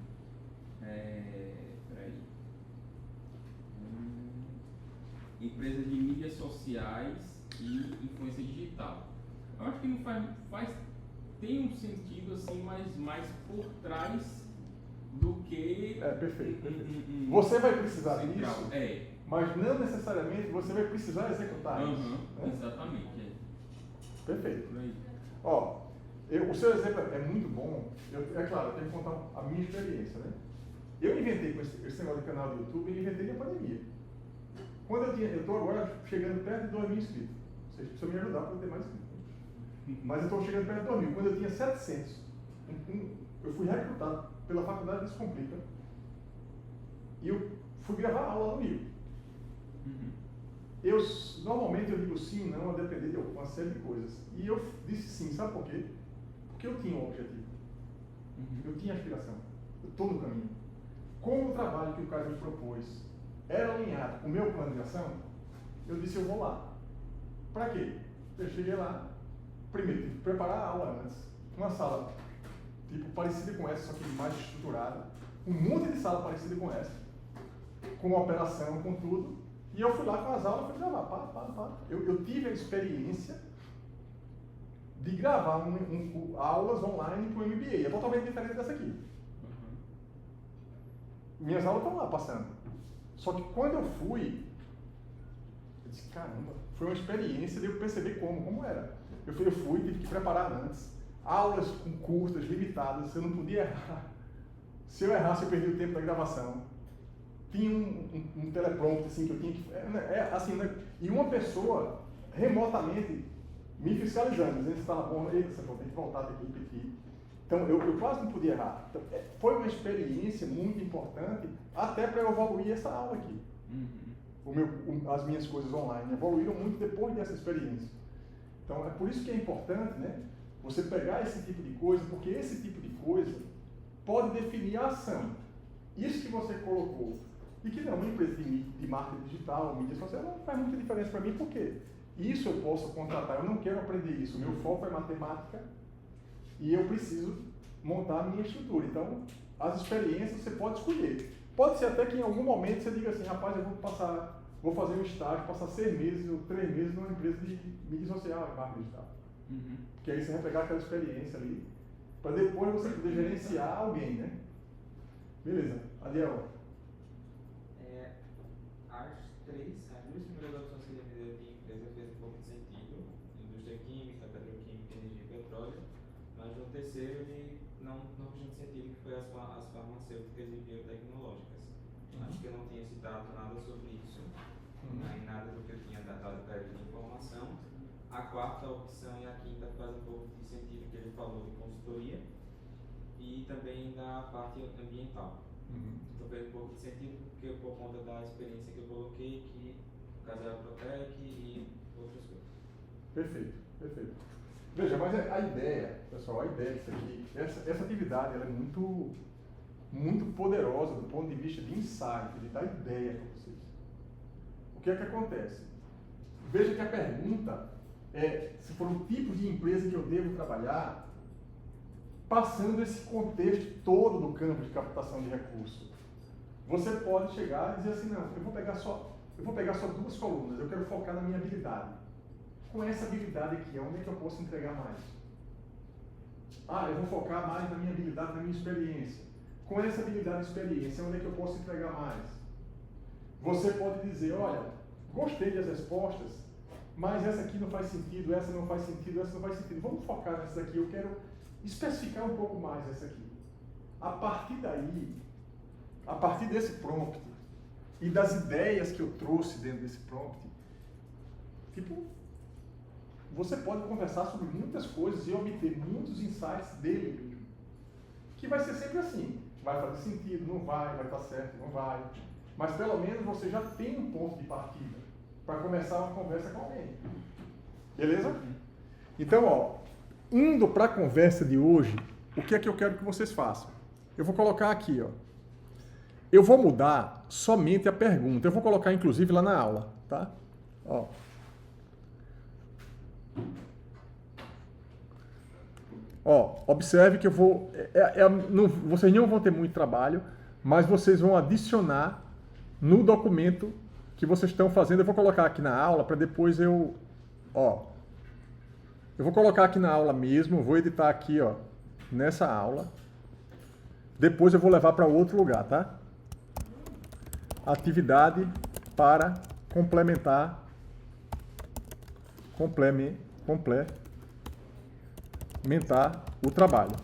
empresas de mídias sociais e influência digital. Eu acho que não tem um sentido assim, mas mais por trás do que perfeito. Você vai precisar central. disso, mas não necessariamente você vai precisar executar isso. Né? Exatamente. Perfeito. Por aí. Ó, o seu exemplo é muito bom. É claro, eu tenho que contar a minha experiência, né? Eu inventei com esse negócio de canal do YouTube, eu inventei na pandemia. Eu estou agora chegando perto de 2.000 inscritos. Vocês precisam me ajudar para eu ter mais inscritos. Mas eu estou chegando perto de 2.000. Quando eu tinha 700, eu fui recrutado pela Faculdade Descomplica e eu fui gravar aula no Rio. Normalmente eu digo sim, não, a depender de uma série de coisas. E eu disse sim, sabe por quê? Porque eu tinha um objetivo. Eu tinha aspiração. Eu estou no caminho. Como o trabalho que o cara me propôs era alinhado com o meu plano de ação, eu disse, eu vou lá. Para quê? Eu cheguei lá, primeiro, tive que preparar a aula antes. Uma sala, tipo, parecida com essa, só que mais estruturada. Um monte de sala parecida com essa. Com operação, com tudo. E eu fui lá com as aulas, fui gravar, Eu tive a experiência de gravar aulas online para o MBA. É totalmente diferente dessa aqui. Minhas aulas estão lá passando. Só que quando eu fui, eu disse, caramba, foi uma experiência de eu perceber como era. Eu fui, tive que preparar antes. Aulas curtas, limitadas, eu não podia errar. Se eu errasse, eu perdi o tempo da gravação. Tinha um teleprompter assim, que eu tinha que... assim, né? E uma pessoa remotamente me fiscalizando, dizendo se estava bom, eita, você tem que voltar, tem que repetir. Então, eu quase não podia errar. Então, foi uma experiência muito importante até para eu evoluir essa aula aqui. As minhas coisas online evoluíram muito depois dessa experiência. Então, é por isso que é importante, né, você pegar esse tipo de coisa, porque esse tipo de coisa pode definir a ação. Isso que você colocou, e que não, uma empresa de marketing digital, mídia social, não faz muita diferença para mim, porque isso eu posso contratar, eu não quero aprender isso, o meu foco é matemática e eu preciso montar a minha estrutura. Então, as experiências você pode escolher. Pode ser até que em algum momento você diga assim, rapaz, eu vou fazer um estágio, passar 6 meses ou 3 meses numa empresa de mídia social, de marketing digital. Porque aí você vai pegar aquela experiência ali, para depois você poder gerenciar alguém, né? Beleza, Adiel. As duas primeiras opções que ele me deu de empresa fez um pouco de sentido, indústria química, petroquímica, energia e petróleo, mas no terceiro ele não fez sentido, que foi as farmacêuticas e biotecnológicas. Acho que eu não tinha citado nada sobre isso. nada do que eu tinha dado para ele de informação. A quarta opção e a quinta faz um pouco de sentido que ele falou de consultoria e também da parte ambiental. Então fez um pouco de sentido porque por conta da experiência que eu coloquei, que o caso é a Protec e outras coisas. Perfeito, perfeito. Veja, mas a ideia, pessoal, a ideia disso aqui, essa atividade ela é muito poderosa do ponto de vista de insight, de dar ideia para vocês. O que é que acontece? Veja que a pergunta é se for o tipo de empresa que eu devo trabalhar, passando esse contexto todo do campo de captação de recursos. Você pode chegar e dizer assim, não, eu vou pegar só 2 colunas, eu quero focar na minha habilidade. Com essa habilidade aqui, onde é que eu posso entregar mais? Ah, eu vou focar mais na minha habilidade, na minha experiência. Com essa habilidade e experiência, onde é que eu posso entregar mais? Você pode dizer, olha, gostei das respostas, mas essa aqui não faz sentido, essa não faz sentido, essa não faz sentido. Vamos focar nessa aqui, eu quero especificar um pouco mais essa aqui. A partir daí, a partir desse prompt e das ideias que eu trouxe dentro desse prompt, tipo, você pode conversar sobre muitas coisas e obter muitos insights dele mesmo. Que vai ser sempre assim. Vai fazer sentido, não vai estar certo, não vai. Mas pelo menos você já tem um ponto de partida para começar uma conversa com alguém. Beleza? Então, ó, indo para a conversa de hoje, o que é que eu quero que vocês façam? Eu vou colocar aqui, ó. Eu vou mudar somente a pergunta. Eu vou colocar, inclusive, lá na aula, tá? Ó. Ó, observe que eu vou... vocês não vão ter muito trabalho, mas vocês vão adicionar no documento que vocês estão fazendo. Eu vou colocar aqui na aula para depois eu... Ó, eu vou colocar aqui na aula mesmo, vou editar aqui, ó, nessa aula. Depois eu vou levar para outro lugar, tá? Atividade para complementar o trabalho.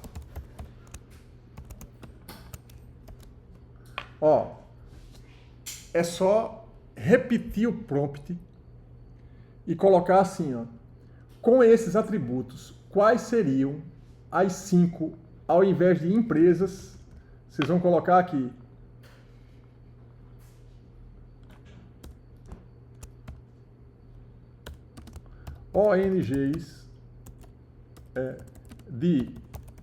Ó, é só repetir o prompt e colocar assim, ó, com esses atributos, quais seriam as 5, ao invés de empresas, vocês vão colocar aqui. ONGs de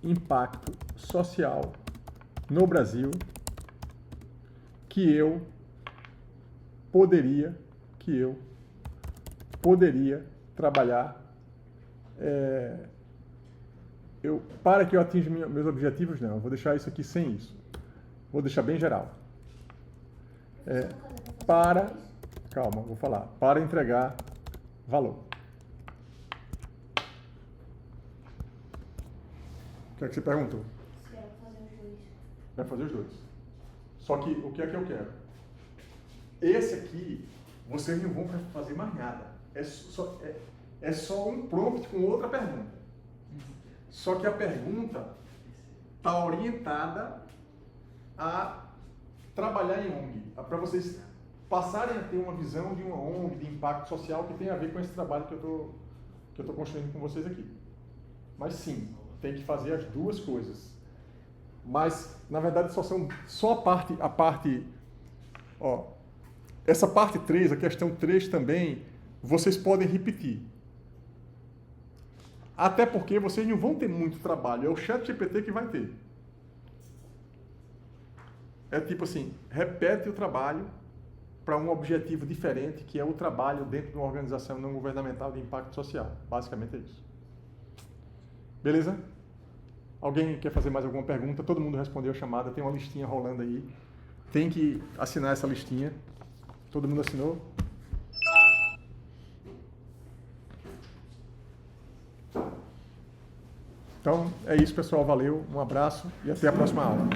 impacto social no Brasil que eu poderia trabalhar para que eu atinja meus objetivos. Não, eu vou deixar isso aqui sem isso. Vou deixar bem geral. Calma, vou falar. Para entregar valor. O que é que você perguntou? Se era fazer os 2. Vai fazer os 2. Só que o que é que eu quero? Esse aqui, vocês não vão fazer mais nada. É só um prompt com outra pergunta. Só que a pergunta está orientada a trabalhar em ONG. Para vocês passarem a ter uma visão de uma ONG, de impacto social, que tem a ver com esse trabalho que eu estou construindo com vocês aqui. Mas sim, tem que fazer as 2 coisas. Mas, na verdade, só a parte, ó, essa parte 3, a questão 3 também, vocês podem repetir. Até porque vocês não vão ter muito trabalho, é o ChatGPT que vai ter. É tipo assim, repete o trabalho para um objetivo diferente, que é o trabalho dentro de uma organização não governamental de impacto social. Basicamente é isso. Beleza? Alguém quer fazer mais alguma pergunta? Todo mundo respondeu a chamada, tem uma listinha rolando aí. Tem que assinar essa listinha. Todo mundo assinou? Então, é isso, pessoal. Valeu, um abraço e até a próxima aula.